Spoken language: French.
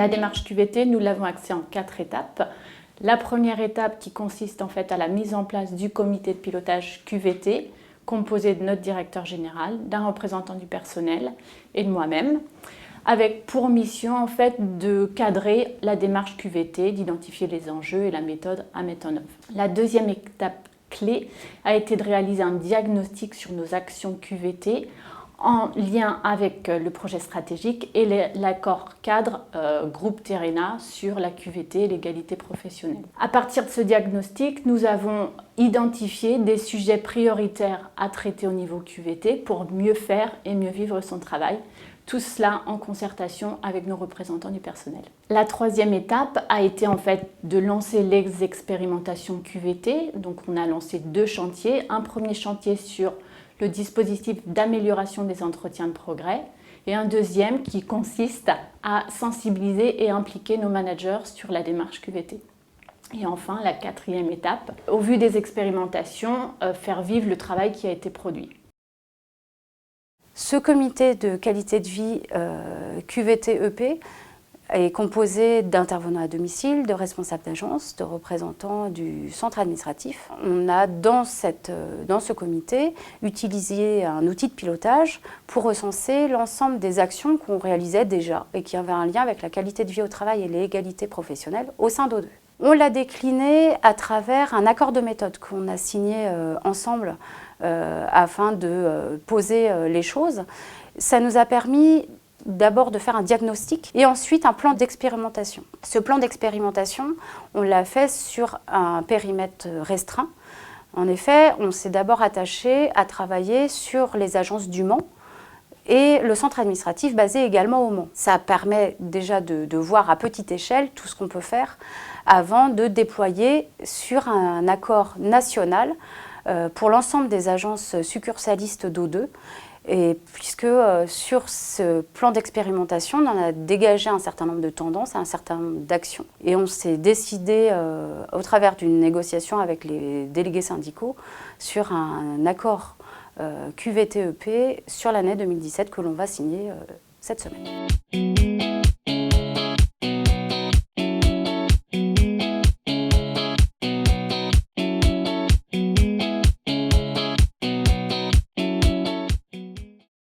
La démarche QVT, nous l'avons axée en 4 étapes. La première étape qui consiste en fait à la mise en place du comité de pilotage QVT, composé de notre directeur général, d'un représentant du personnel et de moi-même, avec pour mission en fait de cadrer la démarche QVT, d'identifier les enjeux et la méthode à mettre en œuvre. La deuxième étape clé a été de réaliser un diagnostic sur nos actions QVT en lien avec le projet stratégique et l'accord cadre groupe Terena sur la QVT et l'égalité professionnelle. À partir de ce diagnostic, nous avons identifié des sujets prioritaires à traiter au niveau QVT pour mieux faire et mieux vivre son travail. Tout cela en concertation avec nos représentants du personnel. La troisième étape a été en fait de lancer les expérimentations QVT. Donc on a lancé 2 chantiers. Un premier chantier sur le dispositif d'amélioration des entretiens de progrès et un deuxième qui consiste à sensibiliser et impliquer nos managers sur la démarche QVT. Et enfin, la 4e étape, au vu des expérimentations, faire vivre le travail qui a été produit. Ce comité de qualité de vie QVT-EP est composé d'intervenants à domicile, de responsables d'agence, de représentants du centre administratif. On a dans ce comité utilisé un outil de pilotage pour recenser l'ensemble des actions qu'on réalisait déjà et qui avaient un lien avec la qualité de vie au travail et l'égalité professionnelle au sein d'O2. On l'a décliné à travers un accord de méthode qu'on a signé ensemble afin de poser les choses. Ça nous a permis d'abord de faire un diagnostic et ensuite un plan d'expérimentation. Ce plan d'expérimentation, on l'a fait sur un périmètre restreint. En effet, on s'est d'abord attaché à travailler sur les agences du Mans et le centre administratif basé également au Mans. Ça permet déjà de voir à petite échelle tout ce qu'on peut faire avant de déployer sur un accord national pour l'ensemble des agences succursalistes d'O2. Et puisque sur ce plan d'expérimentation, on en a dégagé un certain nombre de tendances, un certain nombre d'actions. Et on s'est décidé, au travers d'une négociation avec les délégués syndicaux, sur un accord QVT-EP sur l'année 2017 que l'on va signer cette semaine.